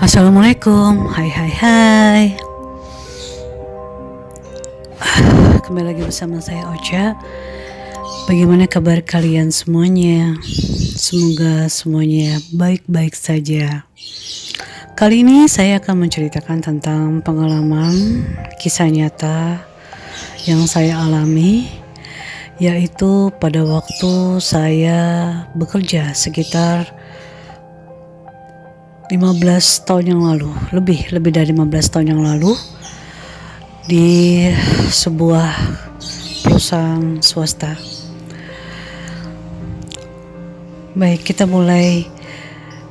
Assalamualaikum, hai hai hai. Kembali lagi bersama saya Ocha. Bagaimana kabar kalian semuanya? Semoga semuanya baik-baik saja. Kali ini saya akan menceritakan tentang pengalaman kisah nyata yang saya alami, yaitu pada waktu saya bekerja sekitar 15 tahun yang lalu, lebih dari 15 tahun yang lalu di sebuah perusahaan swasta. Baik, kita mulai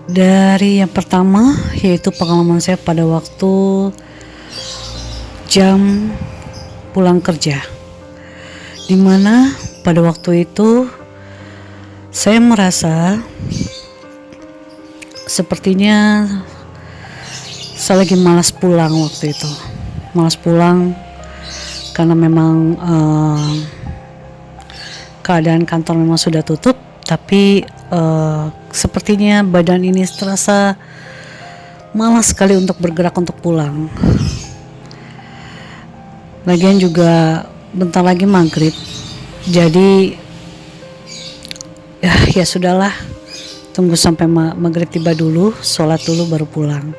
dari yang pertama, yaitu pengalaman saya pada waktu jam pulang kerja, dimana pada waktu itu saya merasa sepertinya saya lagi malas pulang waktu itu. Malas pulang karena memang keadaan kantor memang sudah tutup, tapi sepertinya badan ini terasa malas sekali untuk bergerak untuk pulang. Lagian juga bentar lagi maghrib, jadi ya sudahlah, tunggu sampai maghrib tiba dulu, sholat dulu baru pulang.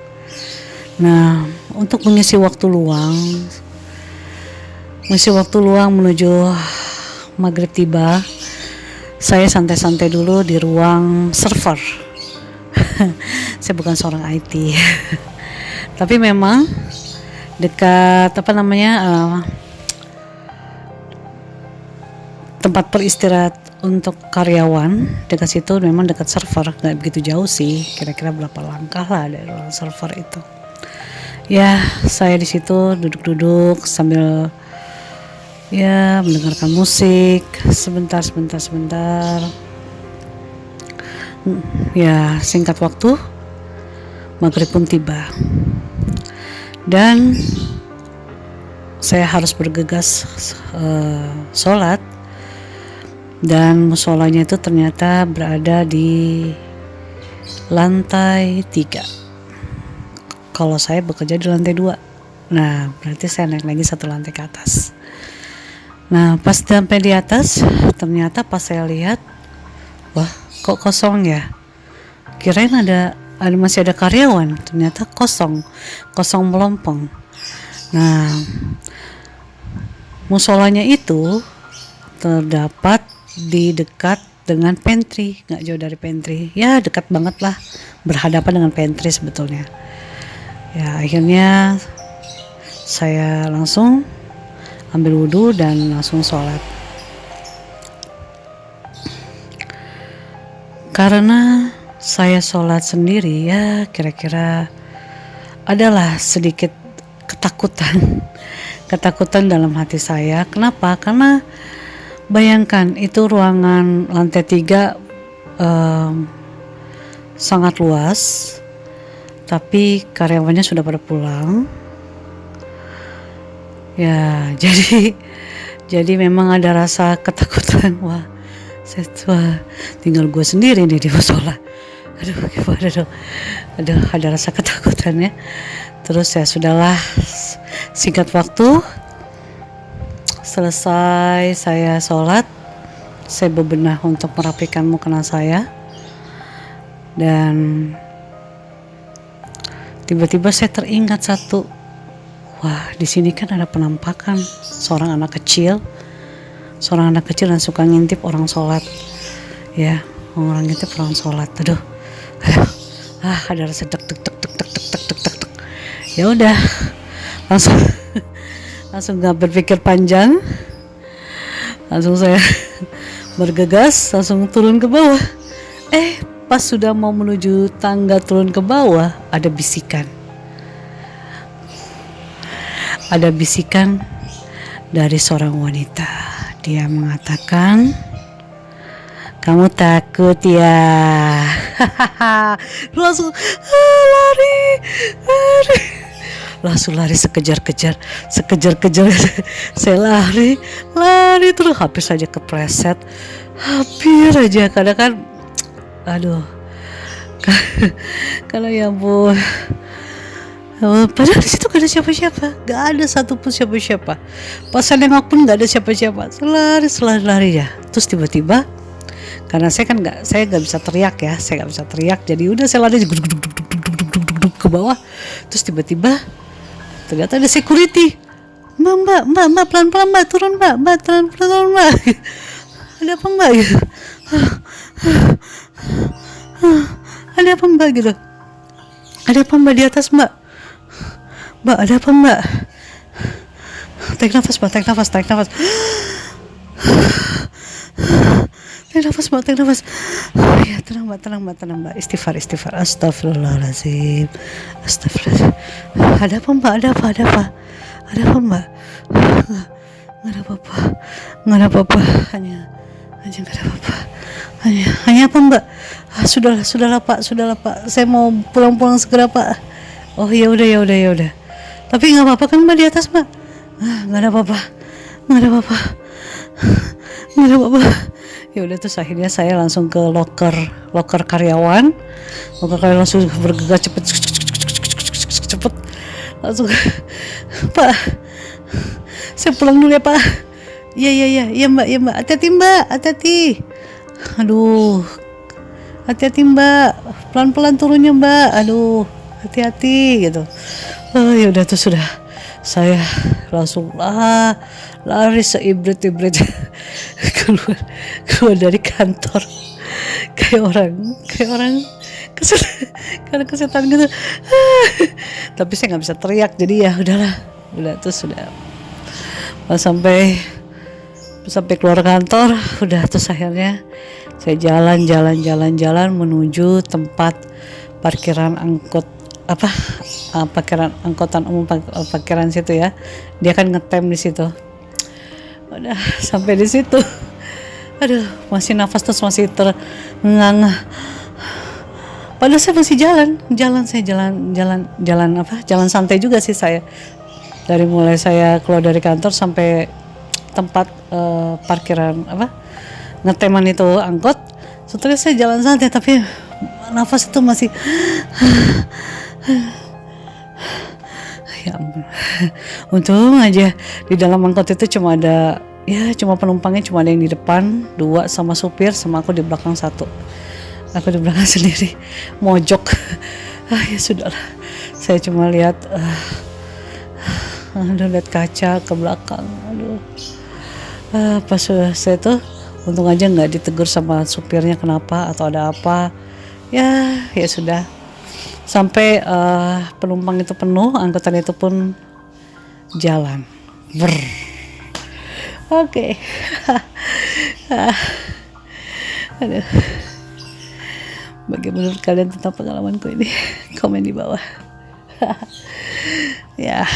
Nah, untuk mengisi waktu luang menuju maghrib tiba, saya santai-santai dulu di ruang server. Saya bukan seorang IT. Tapi memang dekat tempat beristirahat untuk karyawan, dekat situ memang dekat server, nggak begitu jauh sih, kira-kira berapa langkah lah dari ruang server itu. Ya, saya di situ duduk-duduk sambil ya mendengarkan musik sebentar. Ya, singkat waktu maghrib pun tiba dan saya harus bergegas sholat. Dan musolanya itu ternyata berada di lantai 3. Kalau saya bekerja di lantai 2. Nah, berarti saya naik lagi 1 lantai ke atas. Nah, pas sampai di atas, ternyata pas saya lihat, wah, kok kosong ya? Kirain masih ada karyawan, ternyata kosong melompong. Nah, musolanya itu terdapat di dekat dengan pantry, nggak jauh dari pantry, ya dekat banget lah, berhadapan dengan pantry sebetulnya. Ya, akhirnya saya langsung ambil wudhu dan langsung sholat. Karena saya sholat sendiri, ya kira-kira adalah sedikit ketakutan dalam hati saya. Kenapa? Karena bayangkan itu ruangan lantai 3 sangat luas, tapi karyawannya sudah pada pulang. Ya, jadi memang ada rasa ketakutan. Wah, tinggal gue sendiri nih di musola. Aduh, ada rasa ketakutan ya. Terus ya sudahlah, singkat waktu selesai saya sholat, saya bebenah untuk merapikan mukena saya, dan tiba-tiba saya teringat satu, wah, di sini kan ada penampakan seorang anak kecil yang suka ngintip orang sholat, ya, orang ngintip orang sholat. Aduh, ada rasa dek. Ya udah, langsung nggak berpikir panjang, langsung saya bergegas langsung turun ke bawah. Pas sudah mau menuju tangga turun ke bawah, ada bisikan dari seorang wanita. Dia mengatakan, "Kamu takut ya?" Langsung lari. Langsung lari sekejar-kejar. Saya lari terus, hampir saja kepleset. Hampir aja, kadang kan aduh. Kalau ya ampun, Padahal di situ gak ada siapa-siapa, gak ada satupun siapa-siapa. Pas saya nengok pun gak ada siapa-siapa. Lari ya. Terus tiba-tiba, karena saya nggak bisa teriak ya, jadi udah saya lari ke bawah. Terus tiba-tiba ternyata ada security. Mbak, pelan-pelan mbak, turun mbak, turun mbak. Ada apa mbak gitu? Ada apa mbak gitu? Ada apa mbak di atas mbak? Mbak, ada apa mbak? Tarik nafas mbak, tarik nafas. Tarik nafas mbak. Ya, tenang mbak. Istighfar. Astagfirullahaladzim. Ada apa mbak? Ada apa mbak? Nggak ada apa-apa. Hanya nggak ada apa-apa. Hanya apa mbak? Sudahlah pak. Saya mau pulang segera pak. Oh ya udah. Tapi nggak apa-apa kan mbak di atas mbak? Nggak ada apa-apa. Ya udah, terus akhirnya saya langsung ke loker karyawan. Langsung bergegas cepet langsung. Pak, saya pulang dulu ya pak. Iya mbak. Hati-hati. Aduh, hati-hati mbak, pelan-pelan turunnya mbak. Aduh, hati-hati gitu. Ya udah, tuh sudah saya langsung lari seibrit-ibrit keluar dari kantor kayak orang kesetan gitu. Tapi saya nggak bisa teriak, jadi ya udahlah. Terus sudah sampai keluar kantor, udah. Terus akhirnya saya jalan menuju tempat parkiran angkutan umum, parkiran situ ya. Dia kan ngetem di situ. Udah sampai di situ, aduh, masih nafas terus, masih terengah-engah. Padahal saya masih jalan santai juga sih saya. Dari mulai saya keluar dari kantor sampai tempat parkiran ngeteman itu angkot, setelah saya jalan santai, tapi nafas itu masih ya ampun. Untung aja di dalam angkot itu cuma penumpangnya cuma ada yang di depan 2 sama supir, sama aku di belakang 1. Aku di belakang sendiri, mojok. Ya sudahlah, saya cuma lihat kaca ke belakang. Pas saya tuh untung aja nggak ditegur sama supirnya kenapa atau ada apa. Ya sudah. Sampai penumpang itu penuh, angkutan itu pun jalan. Oke. Aduh. Bagaimana menurut kalian tentang pengalamanku ini? Komen di bawah. Ya.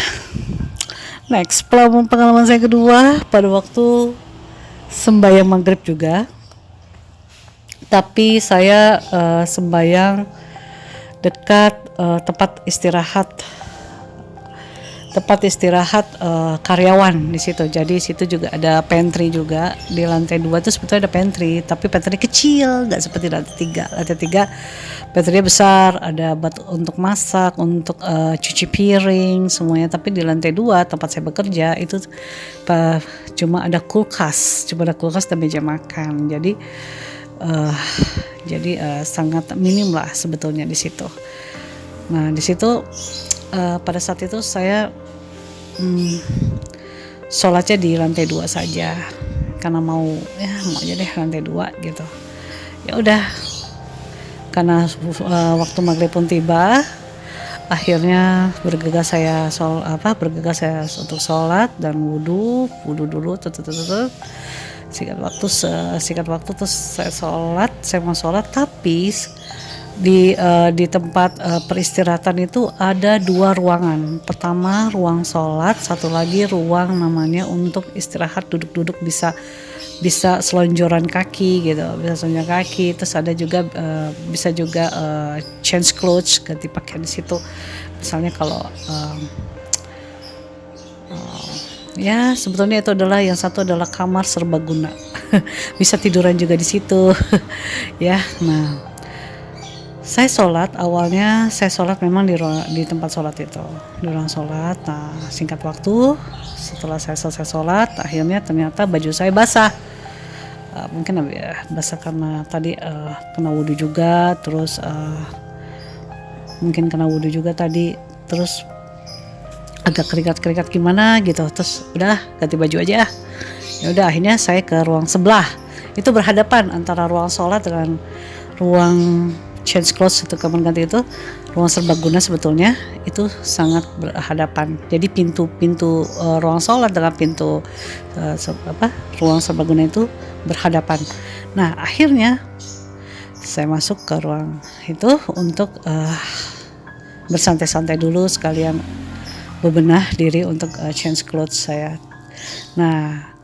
Next, pengalaman saya kedua pada waktu sembahyang maghrib juga. Tapi saya sembahyang dekat tempat istirahat karyawan di situ. Jadi situ juga ada pantry juga di lantai 2 tuh, sebetulnya ada pantry, tapi pantry kecil, nggak seperti lantai 3. Lantai 3 pantry besar, ada batu untuk masak, untuk cuci piring semuanya. Tapi di lantai 2 tempat saya bekerja itu cuma ada kulkas dan meja makan. Jadi sangat minim lah sebetulnya di situ. Nah di situ pada saat itu saya sholatnya di lantai 2 saja, karena mau aja deh lantai 2 gitu. Ya udah, karena waktu maghrib pun tiba, akhirnya bergegas saya untuk sholat dan wudhu dulu. Singkat waktu terus saya mau sholat, tapi di tempat peristirahatan itu ada 2 ruangan. Pertama ruang sholat, satu lagi ruang namanya untuk istirahat, duduk-duduk bisa selonjoran kaki gitu, terus ada juga bisa juga change clothes, ganti pakaian di situ. Misalnya kalau ya sebetulnya itu adalah yang satu adalah kamar serbaguna. Bisa tiduran juga di situ. Ya, nah Saya sholat, awalnya saya sholat memang di tempat sholat itu, di ruang sholat. Nah, singkat waktu setelah saya selesai sholat, akhirnya ternyata baju saya basah. Mungkin basah karena tadi kena wudhu juga, terus mungkin kena wudhu juga tadi, terus agak keringat gimana gitu. Terus udah ganti baju aja. Ya udah, akhirnya saya ke ruang sebelah. Itu berhadapan antara ruang sholat dengan ruang change clothes, itu kamar ganti itu, ruang serbaguna sebetulnya itu sangat berhadapan. Jadi pintu ruang sholat dengan pintu ruang serbaguna itu berhadapan. Nah, akhirnya saya masuk ke ruang itu untuk bersantai-santai dulu, sekalian bebenah diri untuk change clothes saya. Nah,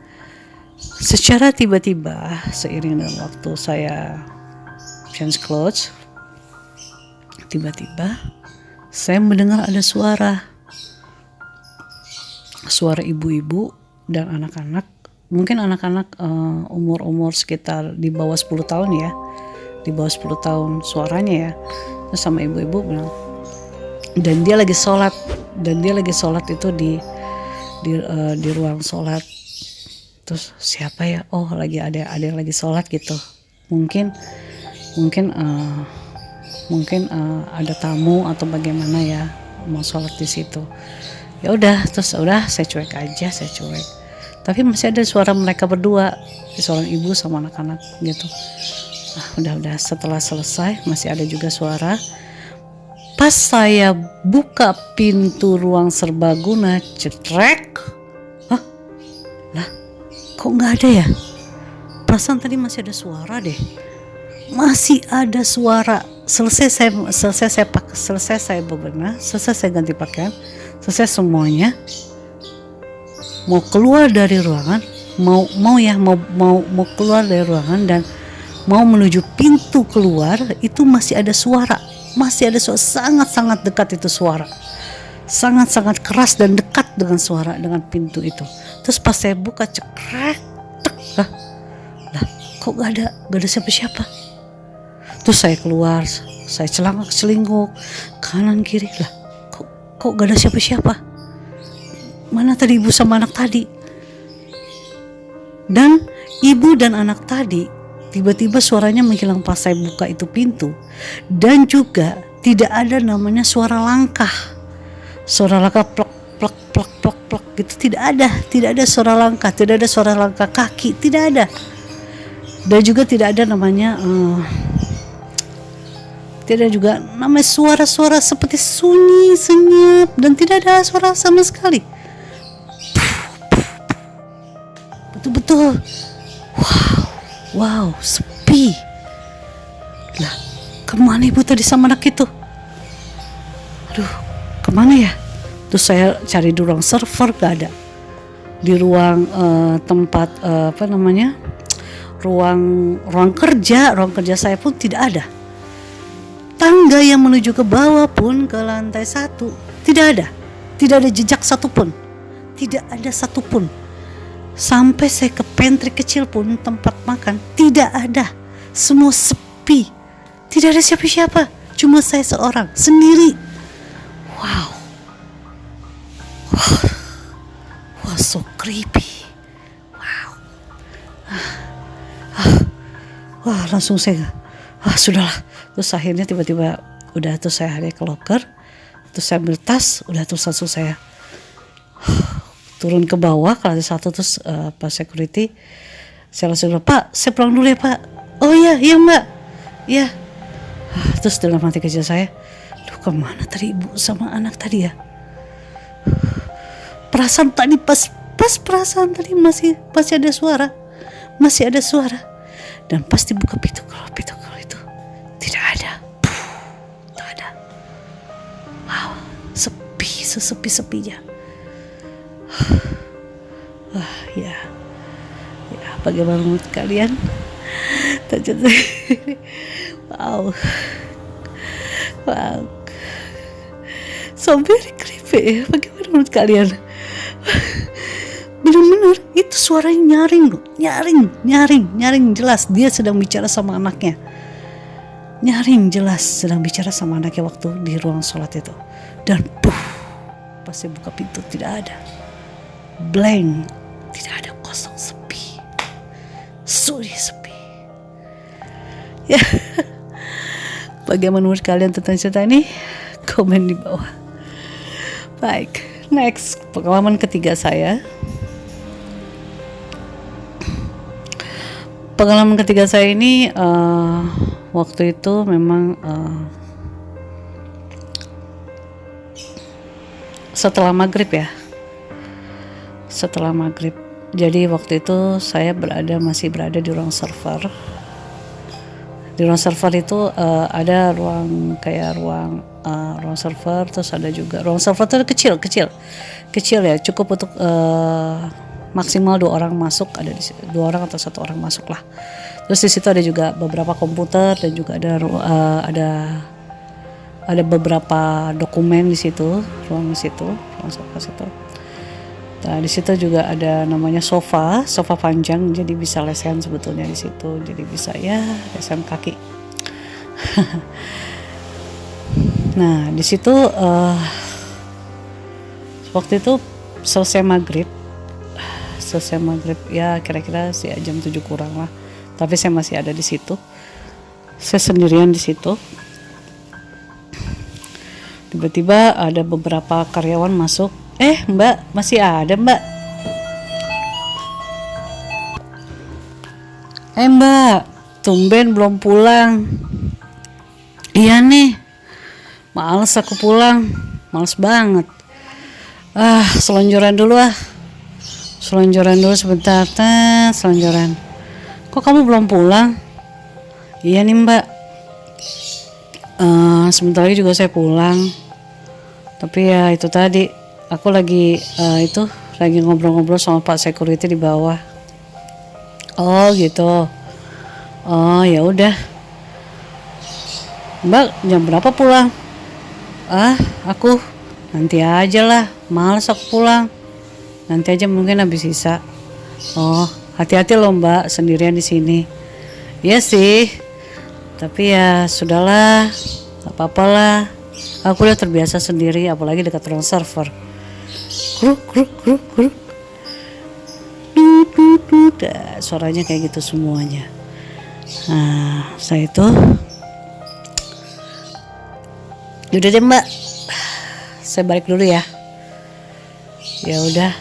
secara tiba-tiba seiring dengan waktu saya change clothes, tiba-tiba saya mendengar ada suara ibu-ibu dan anak-anak. Mungkin anak-anak umur sekitar di bawah 10 tahun ya, di bawah 10 tahun suaranya ya. Terus sama ibu-ibu bilang, dan dia lagi sholat itu di ruang sholat. Terus siapa ya? Oh, lagi ada yang lagi sholat gitu. Mungkin ada tamu atau bagaimana ya, mau sholat di situ. Ya udah, terus saya cuek. Tapi masih ada suara mereka berdua, seorang ibu sama anak-anak gitu. Udah setelah selesai masih ada juga suara. Pas saya buka pintu ruang serbaguna, cetrek. Lah, kok nggak ada ya? Perasaan tadi masih ada suara deh. Masih ada suara. Selesai saya bebenah, selesai saya ganti pakaian, selesai semuanya, mau keluar dari ruangan, mau keluar dari ruangan dan mau menuju pintu keluar, itu masih ada suara sangat dekat. Itu suara sangat keras dan dekat dengan pintu itu. Terus pas saya buka, cekrek, lah kok gak ada siapa-siapa. Terus saya keluar, saya celinguk kanan kiri, lah kok gak ada siapa-siapa. Mana tadi ibu sama anak tadi? Dan ibu dan anak tadi tiba-tiba suaranya menghilang pas saya buka itu pintu. Dan juga tidak ada namanya suara langkah plak gitu, tidak ada suara langkah, tidak ada suara langkah kaki, tidak ada. Dan juga tidak ada namanya tidak juga namanya suara-suara seperti sunyi, senyap, dan tidak ada suara sama sekali. Betul-betul wow, sepi. Lah, kemana ibu tadi sama anak itu? Aduh, kemana ya? Terus saya cari di ruang server, gak ada. Di ruang tempat ruang kerja saya pun tidak ada. Tangga yang menuju ke bawah pun, ke lantai 1, tidak ada jejak satupun, tidak ada satupun. Sampai saya ke pantry kecil pun, tempat makan, tidak ada, semua sepi, tidak ada siapa-siapa, cuma saya seorang sendiri. Wow, so creepy. Wow, wah, langsung saya sudahlah. Terus akhirnya tiba-tiba udah, terus saya hari ke locker, terus saya ambil tas, udah, terus langsung saya turun ke bawah ke lantai 1. Terus pas security saya langsung bilang, "Pak, saya pulang dulu ya, Pak." "Oh iya Mbak, iya." Terus dalam hati kecil saya, "Duh, kemana tadi ibu sama anak tadi ya?" Perasaan tadi pas perasaan tadi masih ada suara, dan pasti buka pintu kalau itu tidak ada. Tak ada. Wow, sesepi-sepinya. Wah, ya, bagaimana menurut kalian? Wow, so very creepy. Bagaimana menurut kalian? Benar-benar itu suaranya nyaring, jelas dia sedang bicara sama anaknya. nyaring jelas sedang bicara sama anaknya waktu di ruang sholat itu. Dan pas saya buka pintu tidak ada, blank, tidak ada, kosong, sepi, sunyi, sepi. Ya, bagaimana menurut kalian tentang cerita ini? Komen di bawah. Baik, next, pengalaman ketiga saya. Pengalaman ketiga saya ini waktu itu memang setelah maghrib ya. Setelah maghrib. Jadi waktu itu saya masih berada di ruang server. Di ruang server itu ada ruang server, terus ada juga ruang server itu kecil ya, cukup untuk maksimal 2 orang masuk, ada di 2 orang atau 1 orang masuk lah. Terus di situ ada juga beberapa komputer dan juga ada beberapa dokumen di situ, ruang server situ. Nah, di situ juga ada namanya sofa panjang, jadi bisa lesehan sebetulnya di situ, jadi bisa ya lesehan kaki. Nah, di situ waktu itu selesai maghrib ya, kira-kira sih jam 7 kurang lah. Tapi saya masih ada di situ. Saya sendirian di situ. Tiba-tiba ada beberapa karyawan masuk. Mbak, masih ada, Mbak? Mbak, tumben belum pulang. Iya nih, males aku pulang, males banget. Selonjoran dulu sebentar, selonjoran. Kok kamu belum pulang? Iya nih, Mbak, sebentar lagi juga saya pulang. Tapi ya itu tadi, aku lagi ngobrol-ngobrol sama Pak Security di bawah. Oh gitu. Oh ya udah. Mbak, jam berapa pulang? Aku nanti aja lah, males aku pulang. Nanti aja mungkin habis sisa. Oh, hati-hati loh Mbak, sendirian di sini. Iya sih, tapi ya sudahlah, gak apa-apa lah. Aku udah terbiasa sendiri, apalagi dekat ruang server. Kruk. Suaranya kayak gitu semuanya. Nah, saya itu, udah deh Mbak, saya balik dulu ya. Ya udah,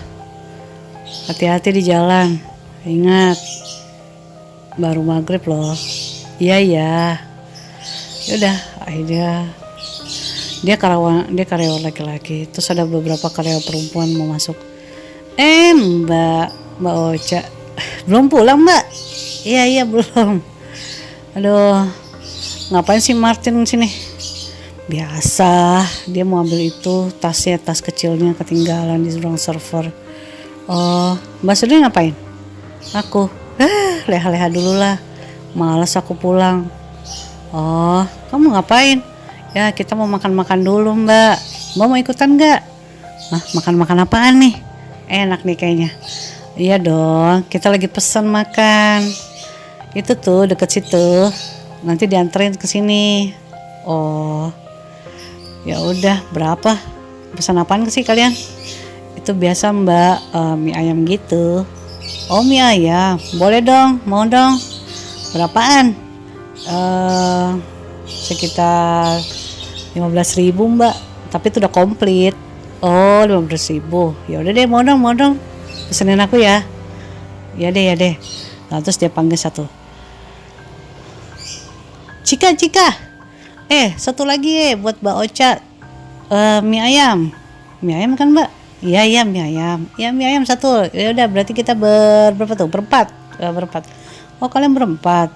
hati-hati di jalan. Ingat, baru maghrib loh. Iya. Ya udah, akhirnya dia karyawan laki-laki. Terus ada beberapa karyawan perempuan mau masuk. Mbak Ocha, belum pulang Mbak? Iya belum. Aduh, ngapain sih Martin sini? Biasa, dia mau ambil itu tas kecilnya ketinggalan di ruang server. Oh, Mbak Sudri ngapain? Aku, leha-leha dulu lah, malas aku pulang. Oh, kamu ngapain? Ya kita mau makan-makan dulu Mbak. Mbak mau ikutan gak? Makan-makan apaan nih? Enak nih kayaknya. Iya dong, kita lagi pesan makan. Itu tuh deket situ, nanti dianterin ke sini. Oh, ya udah, berapa? Pesan apaan sih kalian? Itu biasa Mbak, mie ayam gitu. Oh mie ayam, boleh dong, mau dong. Berapaan? Sekitar 15.000 Mbak, tapi itu udah komplit. Oh 15.000, ya udah deh, mau dong. Pesenin aku ya. Ya deh. Nah, terus dia panggil satu. Cika. Satu lagi buat Mbak Ocha. Mie ayam kan Mbak? Iya mie ayam. Ya mie ayam satu. Ya udah, berarti kita berapa tuh? Berempat. Oh kalian berempat.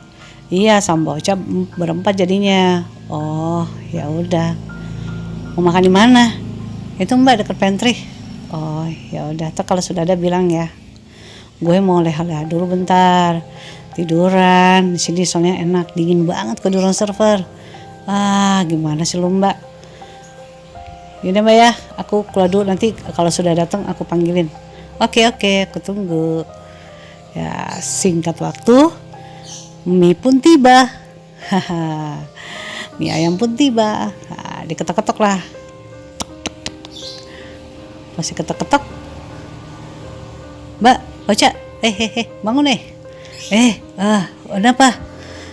Iya, sama Mbak Ocha berempat jadinya. Oh ya udah. Mau makan di mana? Itu Mbak, dekat pantry. Oh ya udah. Kalau sudah ada bilang ya. Gue mau leha-leha dulu bentar. Tiduran di sini soalnya enak, dingin banget ke ruang server. Gimana sih lu Mbak? Yaudah Mbak ya, aku keluar dulu, nanti kalau sudah datang aku panggilin. Oke, aku tunggu. Ya, singkat waktu, mie pun tiba. mie ayam pun tiba. Nah, diketok-ketok lah. Masih ketok-ketok. Mbak, Ocha, bangun kenapa?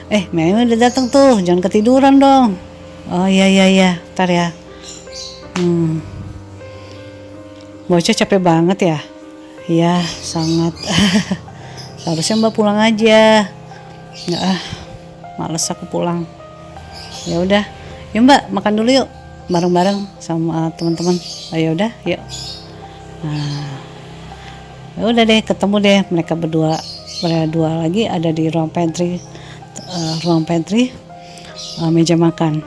Mie ayam udah datang tuh, jangan ketiduran dong. Oh iya, ntar ya. Bocah capek banget ya? Iya, sangat. Seharusnya Mbak pulang aja. Nggak, males aku pulang. Ya udah, yuk Mbak makan dulu yuk, bareng-bareng sama teman-teman. Ayo udah, yuk. Nah, ya udah deh, ketemu deh mereka berdua lagi ada di ruang pantry, meja makan.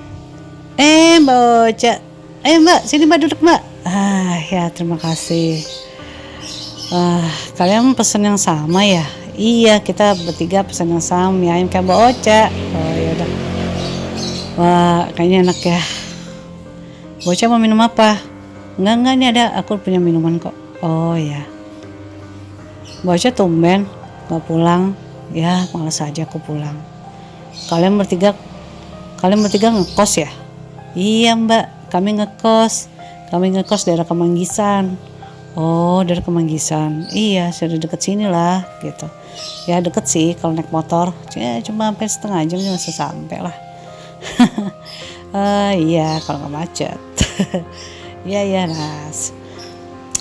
Mbak Ocha, ayo Mbak, sini Mbak duduk Mbak. Ya terima kasih. Kalian pesen yang sama ya? Iya, kita bertiga pesen yang sama, mie ayam kayak Mbak Ocha. Oh ya udah. Wah, kayaknya enak ya. Mbak Ocha mau minum apa? Enggak, ini ada, aku punya minuman kok. Oh ya. Mbak Ocha tumben nggak pulang. Ya, malas aja aku pulang. Kalian bertiga ngekos ya? Iya Mbak, kami ngekos daerah Kemanggisan. Oh, dari Kemanggisan. Iya, sudah deket sini lah gitu. Ya deket sih kalau naik motor. Ya, cuma sampai setengah jam masih sampai lah. Iya, kalau nggak macet. Iya, nah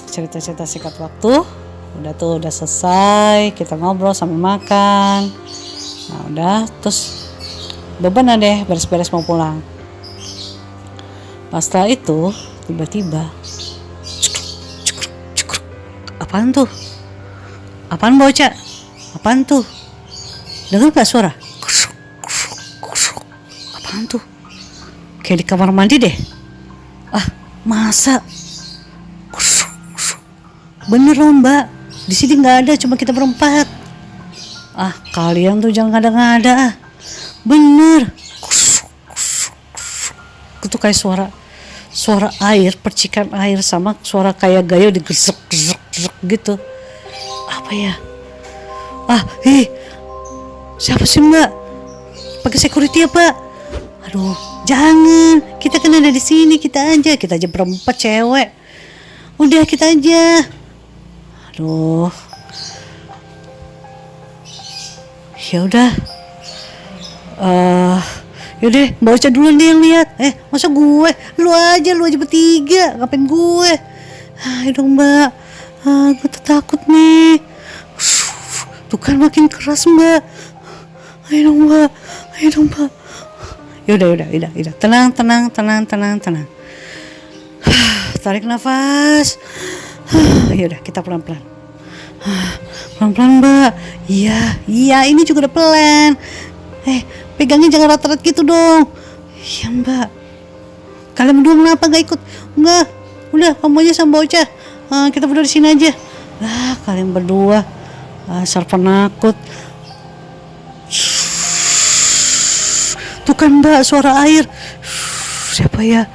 cerita-cerita singkat waktu. Udah selesai. Kita ngobrol sambil makan. Nah udah, terus beban deh beres-beres mau pulang. Pas setelah itu tiba-tiba apaan tuh? Apaan Mbak Ocha? Apaan tuh? Dengar gak suara? Apaan tuh? Kayak di kamar mandi deh. Masa? Bener loh Mbak, di sini nggak ada, cuma kita berempat. Kalian tuh jangan ngada-ngada. Bener. Itu kayak suara air, percikan air sama suara kayak gayo digesek gitu. Apa ya? Siapa sih Mbak? Pakai security apa? Aduh, jangan. Kita kan ada di sini, kita aja berempat cewek. Udah kita aja. Aduh. Ya udah. Yaudah, Mbak Ocha duluan deh yang lihat. Masa gue? Lu aja bertiga. Ngapain gue? Ayo dong Mbak. Gue takut nih. Tuh kan makin keras Mbak. Ayo dong Mbak. Yaudah. Tenang. Tarik nafas. Yaudah, kita pelan-pelan. Pelan-pelan Mbak. Iya, ini juga udah pelan. Pegangnya jangan rat-rat gitu dong. Iya Mbak. Kalian berdua kenapa gak ikut? Enggak. Udah, kamu aja sama Mbak Ocha. Kita berdua di sini aja. Kalian berdua asal penakut. Tuh kan Mbak, suara air. Siapa ya?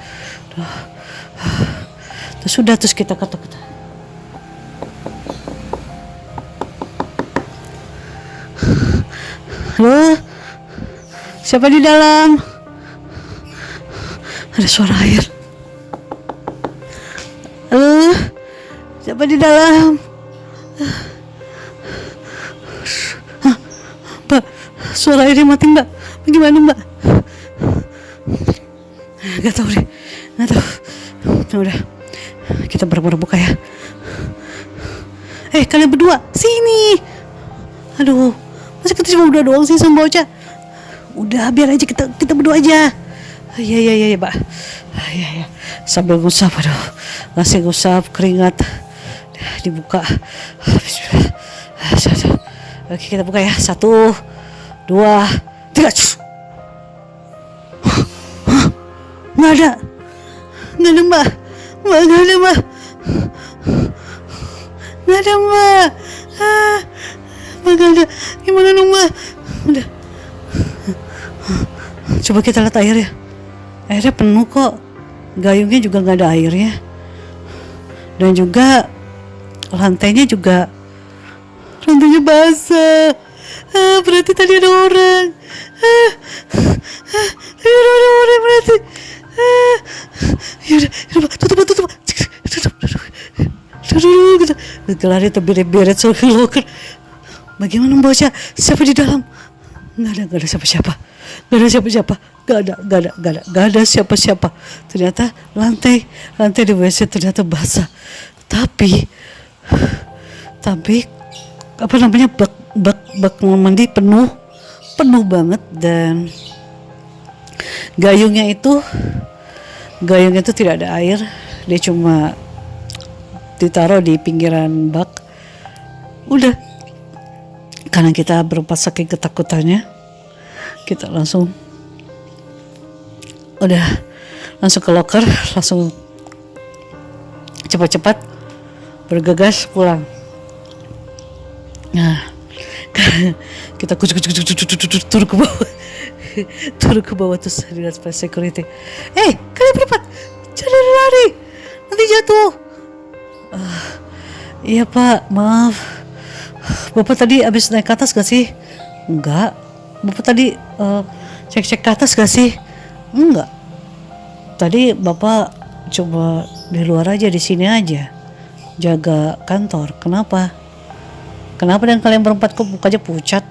Terus kita ketok-ketok. Halo? Siapa di dalam? Ada suara air. Halo? Siapa di dalam? Mbak, suara airnya mati Mbak. Bagaimana Mbak? Gak tahu. Udah, kita buru-buru buka ya. Kalian berdua sini. Aduh, masa kita cuma berdua doang sih sama Mbak Ocha? Udah, biar aja kita berdua aja. Iya Mbak. Iya. Sambil ngusap, ngasih ngusap keringat. Dibuka. Bismillah. Oke, kita buka ya. 1, 2, 3. Nggak ada Mbak. Nggak ada Mbak. Nggak ada. Gimana dong Mbak? Udah. Coba kita lihat airnya. Airnya penuh kok. Gayungnya juga nggak ada airnya. Dan juga lantainya basah. Berarti tadi ada orang. lari terbirit-birit ke loker. Bagaimana membaca? Siapa di dalam? Nggak ada siapa-siapa. Nggak ada siapa-siapa. Ternyata lantai di WC ternyata basah. Tapi apa namanya, bak mandi penuh banget, dan gayungnya itu tidak ada air, dia cuma ditaruh di pinggiran bak. Udah, karena kita berempat saking ketakutannya, kita langsung ke loker, langsung cepat-cepat bergegas pulang. Nah, kita turun ke bawah terus dilihat security. Kalian berempat jangan lari, nanti jatuh. Iya Pak, maaf. Bapak tadi habis naik ke atas gak sih? Enggak. Bapak tadi cek ke atas gak sih? Enggak. Tadi Bapak coba di luar aja, di sini aja, jaga kantor. Kenapa dan kalian berempat kok mukanya pucat?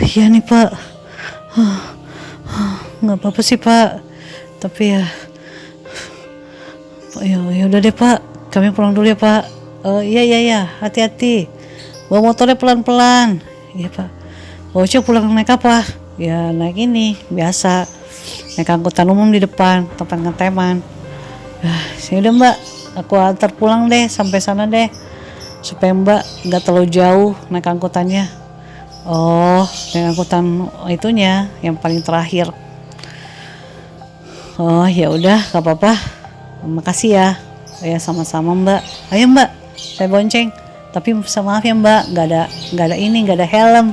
Iya nih Pak. Nggak apa-apa sih Pak, tapi ya udah deh Pak, kami pulang dulu ya Pak. Iya, hati-hati, bawa motornya pelan-pelan. Iya Pak. Bocah pulang naik apa? Ya naik ini biasa, naik angkutan umum di depan tempat ngeteman. Udah Mbak, aku antar pulang deh, sampai sana deh, supaya Mbak nggak terlalu jauh naik angkutannya. Oh, naik angkutan itunya yang paling terakhir. Oh ya udah, nggak apa-apa, makasih ya. Ya sama-sama Mbak. Ayo Mbak, saya bonceng. Tapi maaf ya Mbak, nggak ada helm.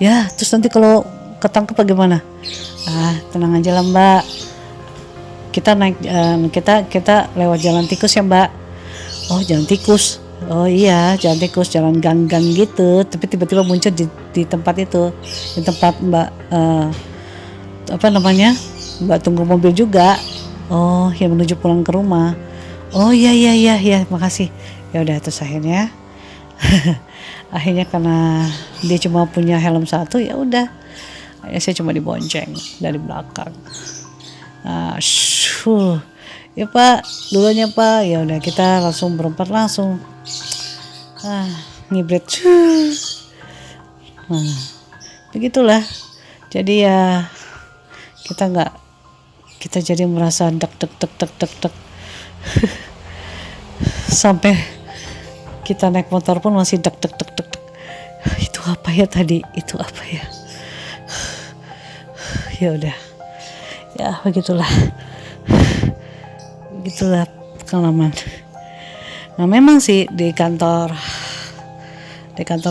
Ya, terus nanti kalau ketangkep bagaimana? Tenang aja lah Mbak. Kita naik, kita lewat jalan tikus ya Mbak. Oh jalan tikus. Oh iya, jalan tikus, jalan gang-gang gitu, tapi tiba-tiba muncul di tempat itu, di tempat Mbak Mbak tunggu mobil juga. Oh, yang menuju pulang ke rumah. Oh iya, makasih. Ya udah, terus akhirnya karena dia cuma punya helm satu, ya udah, saya cuma dibonceng dari belakang. Ya Pak, dulunya Pak. Ya udah, kita langsung berempat langsung ngibrit. Begitulah. Jadi ya kita jadi merasa dek sampai kita naik motor pun masih dek. Itu apa ya tadi? Itu apa ya? Ya udah. Ya begitulah pengalaman. Nah memang sih di kantor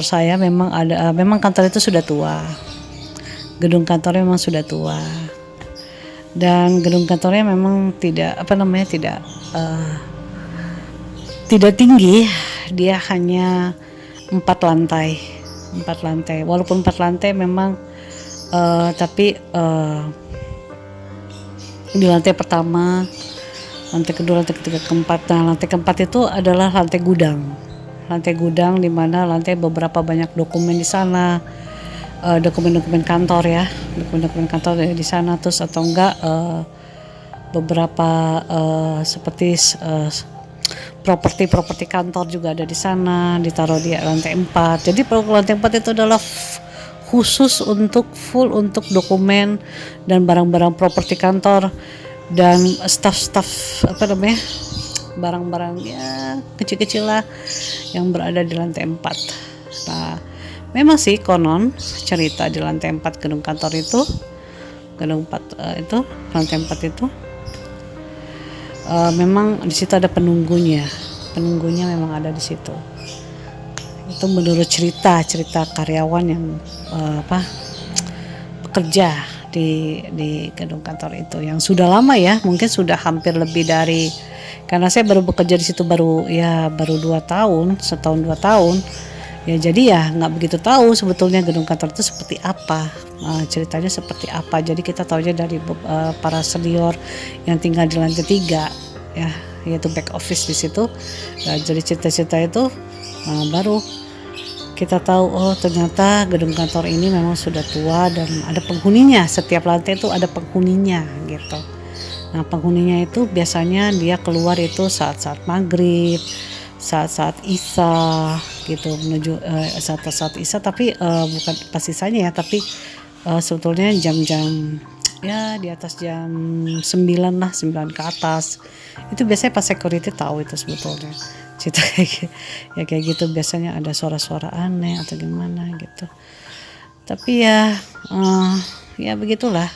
saya memang memang kantor itu sudah tua, gedung kantornya memang sudah tua, dan gedung kantornya memang tidak tinggi, dia hanya 4 lantai. Walaupun 4 lantai memang tapi di lantai pertama, lantai kedua, lantai ketiga, keempat. Nah, lantai keempat itu adalah lantai gudang di mana lantai beberapa banyak dokumen di sana, dokumen kantor ya, dokumen kantor di sana. Terus atau enggak beberapa seperti properti kantor juga ada di sana, ditaruh di lantai 4. Jadi lantai 4 itu adalah khusus full untuk dokumen dan barang-barang properti kantor dan staff barang-barang ya kecil-kecil lah yang berada di lantai 4. Nah, memang sih konon cerita di lantai 4 gedung kantor itu, lantai 4 itu memang di situ ada penunggunya memang ada di situ. Itu menurut cerita karyawan yang bekerja di gedung kantor itu yang sudah lama ya, mungkin sudah hampir lebih dari, karena saya baru bekerja di situ baru 2 tahun, setahun 2 tahun ya, jadi ya nggak begitu tahu sebetulnya gedung kantor itu seperti apa, ceritanya seperti apa. Jadi kita tahunya dari para senior yang tinggal di lantai 3 ya, yaitu back office di situ. Nah, jadi cerita-cerita itu Baru kita tahu, oh ternyata gedung kantor ini memang sudah tua dan ada penghuninya. Setiap lantai itu ada penghuninya gitu. Nah, penghuninya itu biasanya dia keluar itu saat-saat maghrib, saat-saat isya gitu, menuju saat-saat isya, tapi bukan pas isyanya ya, tapi sebetulnya jam-jam ya di atas jam 9 lah, 9 ke atas. Itu biasanya pas security tahu itu sebetulnya. Cerita ya kayak gitu, biasanya ada suara-suara aneh atau gimana gitu. Tapi ya ya begitulah.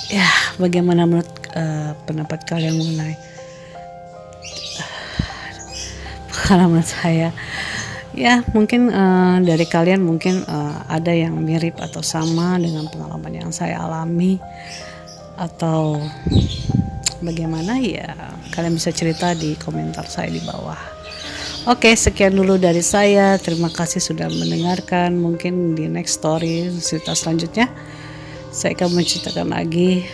Ya, bagaimana menurut pendapat kalian mengenai pengalaman saya? Ya, mungkin dari kalian mungkin ada yang mirip atau sama dengan pengalaman yang saya alami, atau bagaimana ya, kalian bisa cerita di komentar saya di bawah. Oke, sekian dulu dari saya. Terima kasih sudah mendengarkan. Mungkin di next story, cerita selanjutnya saya akan menceritakan lagi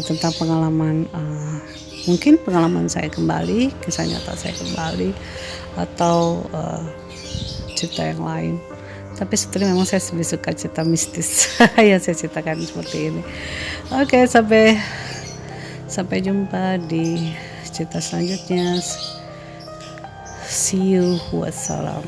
tentang pengalaman, mungkin pengalaman saya kembali, kisah nyata saya kembali, atau cerita yang lain. Tapi sebetulnya memang saya lebih suka cerita mistis yang saya ceritakan seperti ini. Oke, sampai jumpa di cerita selanjutnya. See you. Wassalam.